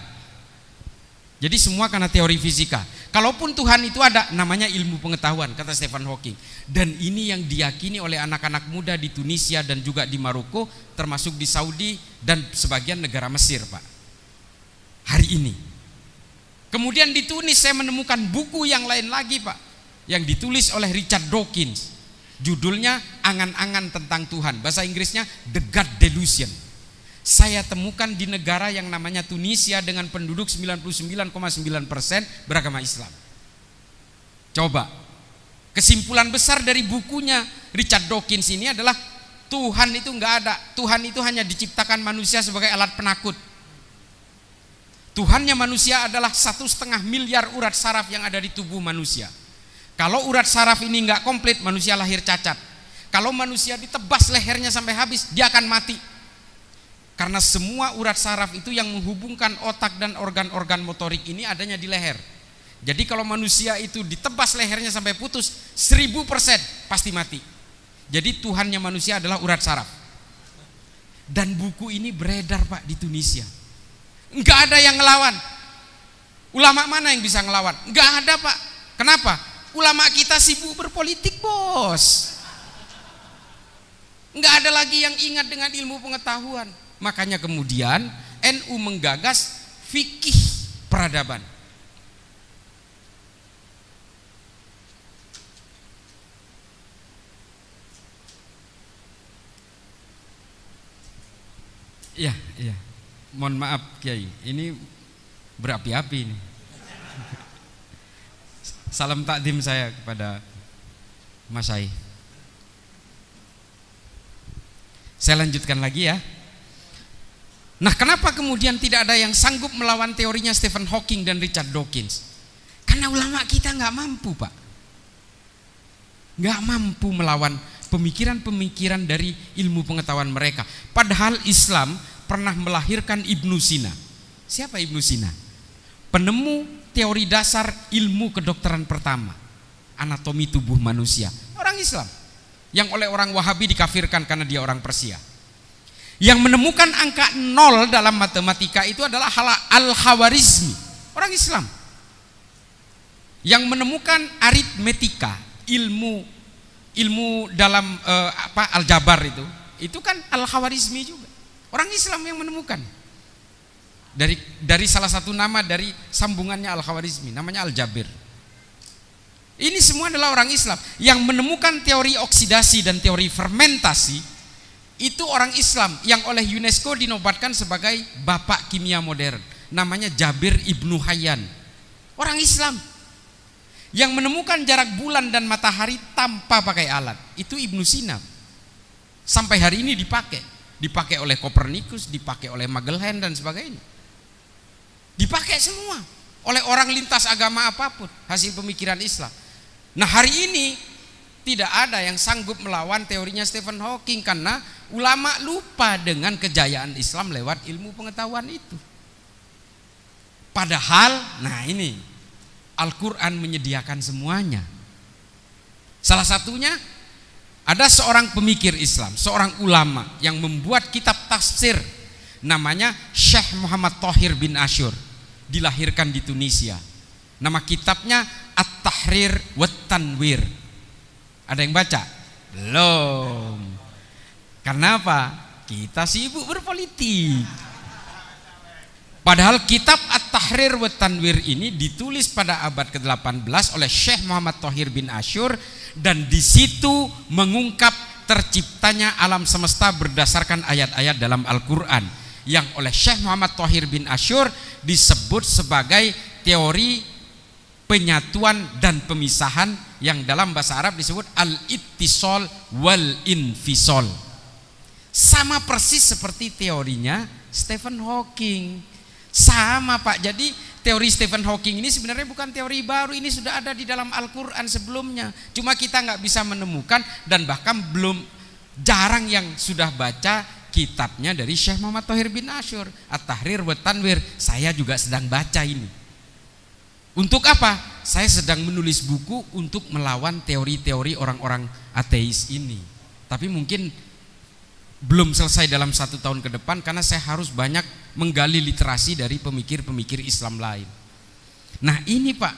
Jadi semua karena teori fisika. Kalaupun Tuhan itu ada, namanya ilmu pengetahuan, kata Stephen Hawking. Dan ini yang diyakini oleh anak-anak muda di Tunisia dan juga di Maroko, termasuk di Saudi dan sebagian negara Mesir Pak. Hari ini. Kemudian di Tunis saya menemukan buku yang lain lagi Pak, yang ditulis oleh Richard Dawkins. Judulnya Angan-angan tentang Tuhan. Bahasa Inggrisnya The God Delusion. Saya temukan di negara yang namanya Tunisia dengan penduduk 99,9% beragama Islam. Coba, kesimpulan besar dari bukunya Richard Dawkins ini adalah Tuhan itu nggak ada. Tuhan itu hanya diciptakan manusia sebagai alat penakut. Tuhannya manusia adalah 1,5 miliar urat saraf yang ada di tubuh manusia. Kalau urat saraf ini nggak komplit, manusia lahir cacat. Kalau manusia ditebas lehernya sampai habis, dia akan mati. Karena semua urat saraf itu yang menghubungkan otak dan organ-organ motorik ini adanya di leher. Jadi kalau manusia itu ditebas lehernya sampai putus, 1000% pasti mati. Jadi Tuhannya manusia adalah urat saraf. Dan buku ini beredar Pak di Tunisia. Enggak ada yang ngelawan. Ulama mana yang bisa ngelawan? Enggak ada Pak. Kenapa? Ulama kita sibuk berpolitik bos. Enggak ada lagi yang ingat dengan ilmu pengetahuan. Makanya kemudian NU menggagas fikih peradaban. Iya. Mohon maaf Kiai, ini berapi-api ini. Salam takdim saya kepada Mas Ai. Saya lanjutkan lagi ya. Nah kenapa kemudian tidak ada yang sanggup melawan teorinya Stephen Hawking dan Richard Dawkins? Karena ulama kita nggak mampu Pak. Nggak mampu melawan Pemikiran-pemikiran dari ilmu pengetahuan mereka. Padahal Islam pernah melahirkan Ibnu Sina. Siapa Ibnu Sina? Penemu teori dasar ilmu kedokteran pertama, anatomi tubuh manusia. Orang Islam yang oleh orang Wahabi dikafirkan karena dia orang Persia. Yang menemukan angka 0 dalam matematika itu adalah Al-Khawarizmi, orang Islam. Yang menemukan aritmetika, ilmu dalam aljabar itu kan Al-Khawarizmi juga. Orang Islam yang menemukan. Dari salah satu nama dari sambungannya Al-Khawarizmi, namanya Al-Jabir. Ini semua adalah orang Islam yang menemukan teori oksidasi dan teori fermentasi. Itu orang Islam yang oleh UNESCO dinobatkan sebagai bapak kimia modern. Namanya Jabir Ibnu Hayyan. Orang Islam yang menemukan jarak bulan dan matahari tanpa pakai alat. Itu Ibnu Sina. Sampai hari ini dipakai oleh Kopernikus, dipakai oleh Magellan dan sebagainya. Dipakai semua oleh orang lintas agama apapun, hasil pemikiran Islam. Nah, hari ini tidak ada yang sanggup melawan teorinya Stephen Hawking karena ulama lupa dengan kejayaan Islam lewat ilmu pengetahuan itu. Padahal, nah ini Al-Quran menyediakan semuanya. Salah satunya ada seorang pemikir Islam, seorang ulama yang membuat kitab tafsir namanya Syekh Muhammad Thohir bin Asyur, dilahirkan di Tunisia. Nama kitabnya At-Tahrir wat Tanwir. Ada yang baca? Belum. Karena apa? Kita sibuk berpolitik. Padahal kitab At-Tahrir wat Tanwir ini ditulis pada abad ke-18 oleh Syekh Muhammad Thohir bin Asyur, dan di situ mengungkap terciptanya alam semesta berdasarkan ayat-ayat dalam Al-Quran yang oleh Syekh Muhammad Thohir bin Asyur disebut sebagai teori penyatuan dan pemisahan yang dalam bahasa Arab disebut al-ittisal wal infisal. Sama persis seperti teorinya Stephen Hawking. Sama Pak. Jadi teori Stephen Hawking ini sebenarnya bukan teori baru, ini sudah ada di dalam Al-Quran sebelumnya. Cuma kita nggak bisa menemukan dan bahkan belum jarang yang sudah baca kitabnya dari Syekh Muhammad Thohir bin Asyur, At-Tahrir wat Tanwir. Saya juga sedang baca ini. Untuk apa? Saya sedang menulis buku untuk melawan teori-teori orang-orang ateis ini. Tapi mungkin belum selesai dalam 1 tahun ke depan karena saya harus banyak menggali literasi dari pemikir-pemikir Islam lain. Nah ini Pak,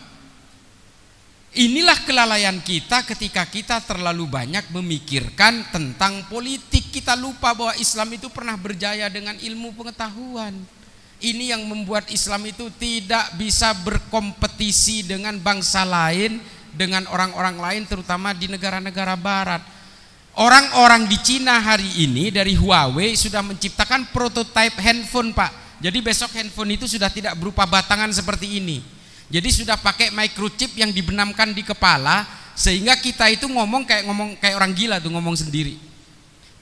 inilah kelalaian kita ketika kita terlalu banyak memikirkan tentang politik. Kita lupa bahwa Islam itu pernah berjaya dengan ilmu pengetahuan. Ini yang membuat Islam itu tidak bisa berkompetisi dengan bangsa lain, dengan orang-orang lain terutama di negara-negara barat. Orang-orang di Cina hari ini dari Huawei sudah menciptakan prototipe handphone Pak. Jadi besok handphone itu sudah tidak berupa batangan seperti ini. Jadi sudah pakai microchip yang dibenamkan di kepala, sehingga kita itu ngomong kayak orang gila tuh, ngomong sendiri.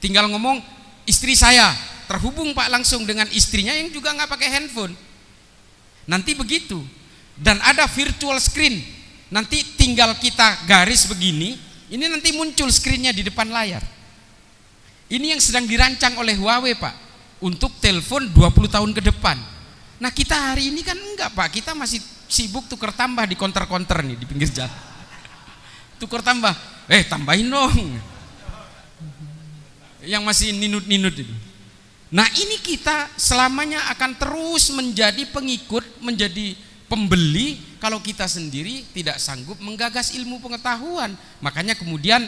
Tinggal ngomong istri saya, terhubung Pak langsung dengan istrinya yang juga nggak pakai handphone. Nanti begitu. Dan ada virtual screen. Nanti tinggal kita garis begini, ini nanti muncul screennya di depan layar. Ini yang sedang dirancang oleh Huawei Pak, untuk telepon 20 tahun ke depan. Nah kita hari ini kan enggak Pak, kita masih sibuk tukar tambah di konter-konter nih di pinggir jalan. Tukar tambah, tambahin dong. Yang masih ninut-ninut itu. Nah ini kita selamanya akan terus menjadi pengikut, menjadi pembeli kalau kita sendiri tidak sanggup menggagas ilmu pengetahuan. Makanya kemudian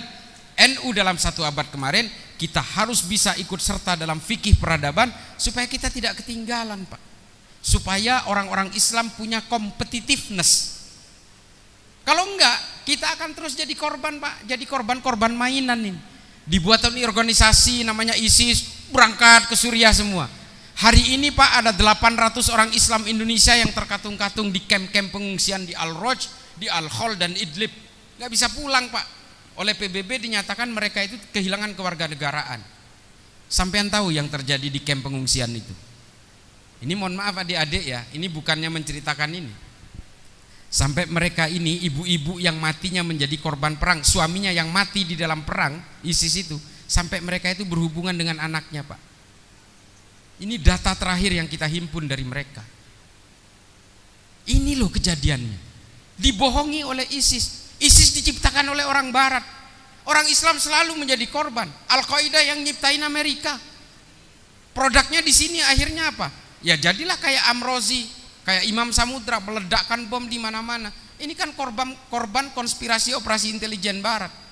NU dalam 1 abad kemarin kita harus bisa ikut serta dalam fikih peradaban supaya kita tidak ketinggalan Pak. Supaya orang-orang Islam punya competitiveness. Kalau enggak kita akan terus jadi korban Pak, jadi korban-korban mainan ini. Dibuat organisasi namanya ISIS, berangkat ke Suriah semua. Hari ini Pak ada 800 orang Islam Indonesia yang terkatung-katung di kamp-kamp pengungsian di Al-Roj, di Al-Khol dan Idlib. Nggak bisa pulang Pak. Oleh PBB dinyatakan mereka itu kehilangan kewarganegaraan. Sampean tahu yang terjadi di kamp pengungsian itu. Ini mohon maaf adik-adik ya, ini bukannya menceritakan ini. Sampai mereka ini ibu-ibu yang matinya menjadi korban perang, suaminya yang mati di dalam perang ISIS itu, sampai mereka itu berhubungan dengan anaknya, Pak. Ini data terakhir yang kita himpun dari mereka. Ini loh kejadiannya. Dibohongi oleh ISIS. ISIS diciptakan oleh orang barat. Orang Islam selalu menjadi korban. Al-Qaeda yang nyiptain Amerika. Produknya di sini akhirnya apa? Ya jadilah kayak Amrozi, kayak Imam Samudra, meledakkan bom di mana-mana. Ini kan korban konspirasi operasi intelijen barat.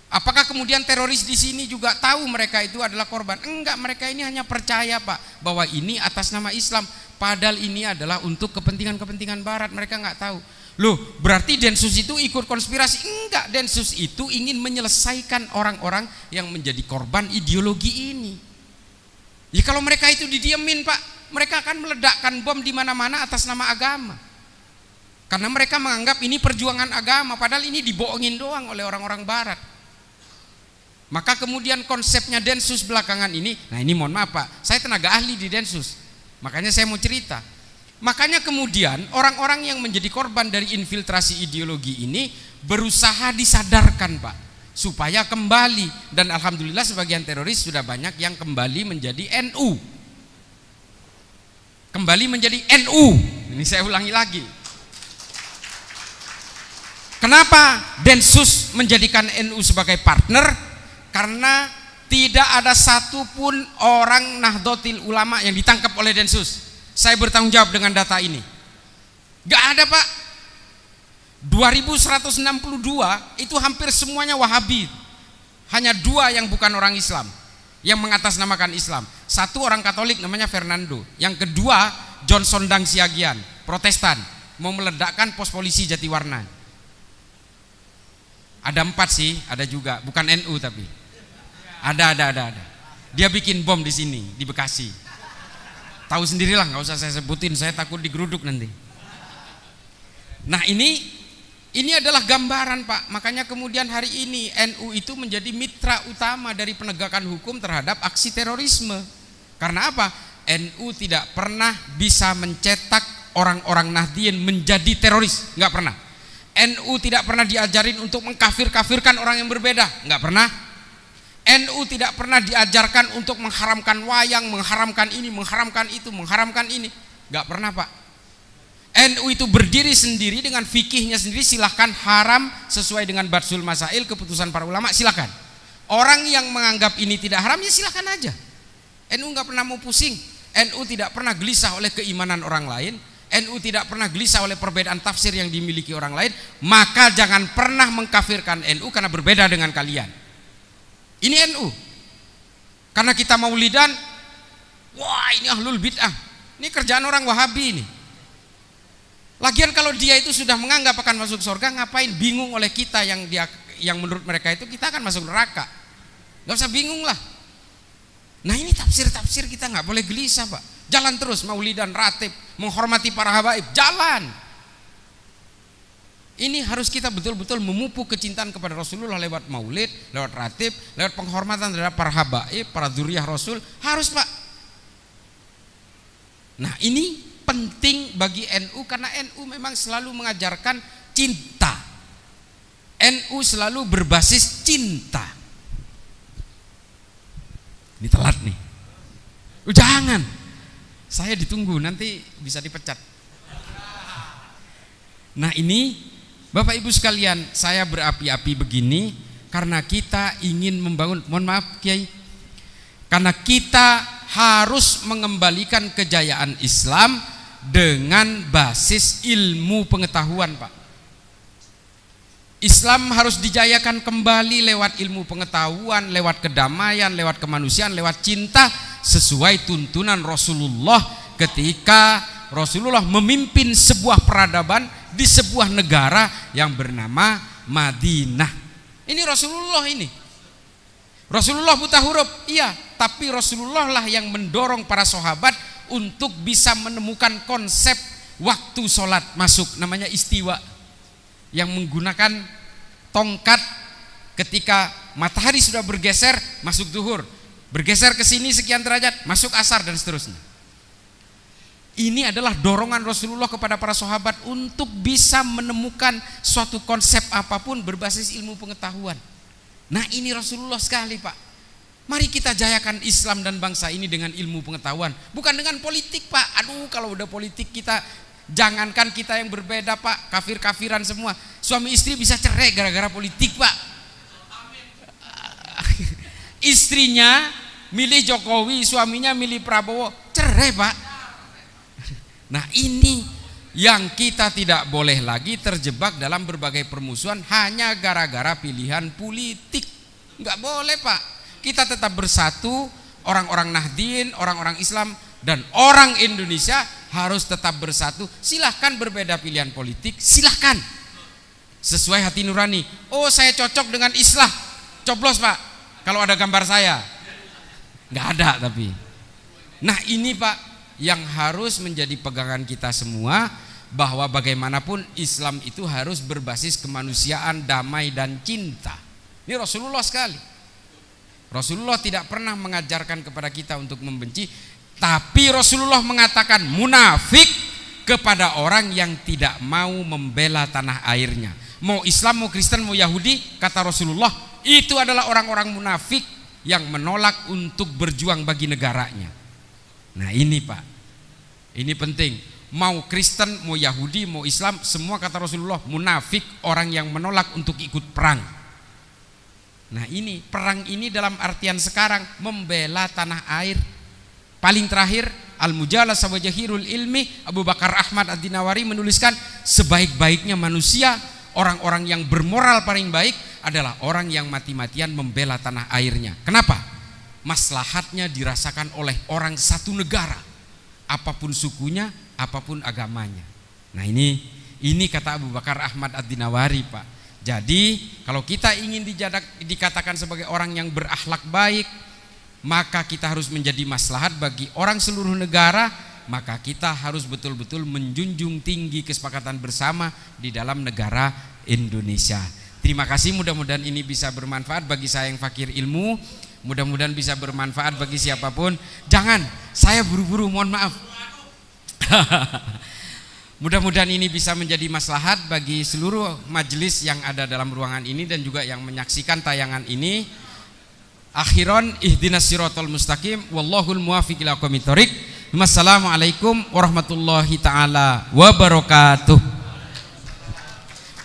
Apakah kemudian teroris di sini juga tahu mereka itu adalah korban? Enggak, mereka ini hanya percaya, Pak, bahwa ini atas nama Islam. Padahal ini adalah untuk kepentingan-kepentingan barat. Mereka nggak tahu. Loh, berarti Densus itu ikut konspirasi? Enggak, Densus itu ingin menyelesaikan orang-orang yang menjadi korban ideologi ini. Ya kalau mereka itu didiemin, Pak, mereka akan meledakkan bom di mana-mana atas nama agama. Karena mereka menganggap ini perjuangan agama, padahal ini dibohongin doang oleh orang-orang barat. Maka kemudian konsepnya Densus belakangan ini, nah ini mohon maaf, Pak, saya tenaga ahli di Densus. Makanya saya mau cerita. Makanya kemudian orang-orang yang menjadi korban dari infiltrasi ideologi ini berusaha disadarkan, Pak, supaya kembali. Dan alhamdulillah sebagian teroris sudah banyak yang kembali menjadi NU. Kembali menjadi NU. Ini saya ulangi lagi. Kenapa Densus menjadikan NU sebagai partner? Karena tidak ada satupun orang Nahdlatul Ulama yang ditangkap oleh Densus. Saya bertanggung jawab dengan data ini. Gak ada, Pak. 2162 itu hampir semuanya Wahabi. Hanya 2 yang bukan orang Islam, yang mengatasnamakan Islam. 1 orang Katolik namanya Fernando. Yang kedua Johnson Dang Siagian, Protestan, mau meledakkan pos polisi Jatiwarna. Ada 4 sih, ada juga, bukan NU tapi. Ada. Dia bikin bom di sini, di Bekasi. Tahu sendirilah, nggak usah saya sebutin, saya takut digeruduk nanti. Nah ini adalah gambaran, Pak. Makanya kemudian hari ini NU itu menjadi mitra utama dari penegakan hukum terhadap aksi terorisme. Karena apa? NU tidak pernah bisa mencetak orang-orang Nahdien menjadi teroris, nggak pernah. NU tidak pernah diajarin untuk mengkafir-kafirkan orang yang berbeda, nggak pernah. NU tidak pernah diajarkan untuk mengharamkan wayang, mengharamkan ini, mengharamkan itu, mengharamkan ini, nggak pernah, Pak. NU itu berdiri sendiri dengan fikihnya sendiri. Silahkan haram sesuai dengan Batsul Masail, keputusan para ulama, silahkan. Orang yang menganggap ini tidak haram ya silahkan aja. NU nggak pernah mau pusing. NU tidak pernah gelisah oleh keimanan orang lain. NU tidak pernah gelisah oleh perbedaan tafsir yang dimiliki orang lain. Maka jangan pernah mengkafirkan NU karena berbeda dengan kalian. Ini NU. Karena kita maulidan, wah ini ahlul bid'ah. Ini kerjaan orang Wahabi ini. Lagian kalau dia itu sudah menganggap akan masuk surga, ngapain bingung oleh kita yang menurut mereka itu kita akan masuk neraka? Gak usah bingung lah. Nah ini tafsir-tafsir kita nggak boleh gelisah, Pak. Jalan terus maulidan, ratib, menghormati para habaib, jalan. Ini harus kita betul-betul memupuk kecintaan kepada Rasulullah lewat maulid, lewat ratib, lewat penghormatan terhadap para habaib, para dzurriyyah Rasul. Harus, Pak. Nah ini penting bagi NU karena NU memang selalu mengajarkan cinta. NU selalu berbasis cinta. Ini telat nih. Jangan. Saya ditunggu, nanti bisa dipecat. Nah ini Bapak Ibu sekalian, saya berapi-api begini karena kita ingin membangun, mohon maaf Kiai, karena kita harus mengembalikan kejayaan Islam dengan basis ilmu pengetahuan, Pak. Islam harus dijayakan kembali lewat ilmu pengetahuan, lewat kedamaian, lewat kemanusiaan, lewat cinta, sesuai tuntunan Rasulullah ketika Rasulullah memimpin sebuah peradaban di sebuah negara yang bernama Madinah. Ini Rasulullah ini. Rasulullah buta huruf, iya, tapi Rasulullah lah yang mendorong para sahabat untuk bisa menemukan konsep waktu sholat masuk, namanya istiwa, yang menggunakan tongkat ketika matahari sudah bergeser masuk zuhur, bergeser ke sini sekian derajat masuk asar dan seterusnya. Ini adalah dorongan Rasulullah kepada para sahabat untuk bisa menemukan suatu konsep apapun berbasis ilmu pengetahuan. Nah, ini Rasulullah sekali, Pak. Mari kita jayakan Islam dan bangsa ini dengan ilmu pengetahuan, bukan dengan politik, Pak. Aduh, kalau udah politik kita, jangankan kita yang berbeda, Pak, kafir-kafiran semua. Suami istri bisa cerai gara-gara politik, Pak. Istrinya milih Jokowi, suaminya milih Prabowo, cerai, Pak. Nah, ini yang kita tidak boleh lagi terjebak dalam berbagai permusuhan hanya gara-gara pilihan politik. Nggak boleh, Pak. Kita tetap bersatu, orang-orang Nahdien, orang-orang Islam dan orang Indonesia harus tetap bersatu. Silahkan berbeda pilihan politik, silahkan sesuai hati nurani. Oh, saya cocok dengan Islam, coblos, Pak, kalau ada gambar saya. Nggak ada tapi. Nah, ini, Pak, yang harus menjadi pegangan kita semua, bahwa bagaimanapun Islam itu harus berbasis kemanusiaan, damai dan cinta. Ini Rasulullah sekali. Rasulullah tidak pernah mengajarkan kepada kita untuk membenci, tapi Rasulullah mengatakan munafik kepada orang yang tidak mau membela tanah airnya. Mau Islam, mau Kristen, mau Yahudi, kata Rasulullah, itu adalah orang-orang munafik yang menolak untuk berjuang bagi negaranya. Nah, ini, Pak, ini penting. Mau Kristen, mau Yahudi, mau Islam, semua kata Rasulullah munafik, orang yang menolak untuk ikut perang. Nah, ini perang ini dalam artian sekarang membela tanah air. Paling terakhir Al-Mujalah Sawajahirul Ilmi, Abu Bakar Ahmad Ad-Dinawari menuliskan, sebaik-baiknya manusia, orang-orang yang bermoral paling baik adalah orang yang mati-matian membela tanah airnya. Kenapa? Maslahatnya dirasakan oleh orang satu negara, apapun sukunya, apapun agamanya. Nah, ini kata Abu Bakar Ahmad Ad-Dinawari, Pak. Jadi kalau kita ingin dikatakan sebagai orang yang berakhlak baik, maka kita harus menjadi maslahat bagi orang seluruh negara. Maka kita harus betul-betul menjunjung tinggi kesepakatan bersama di dalam negara Indonesia. Terima kasih, mudah-mudahan ini bisa bermanfaat bagi saya yang fakir ilmu. Mudah-mudahan bisa bermanfaat bagi siapapun. Jangan, saya buru-buru, mohon maaf. Mudah-mudahan ini bisa menjadi maslahat bagi seluruh majelis yang ada dalam ruangan ini dan juga yang menyaksikan tayangan ini. Akhiran, ihdinas siratal mustaqim, wallahul muwaffiq ila aqwamit thoriq. Wassalamualaikum warahmatullahi taala wabarakatuh.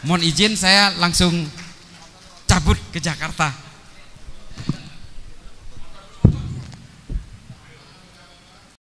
Mohon izin saya langsung cabut ke Jakarta.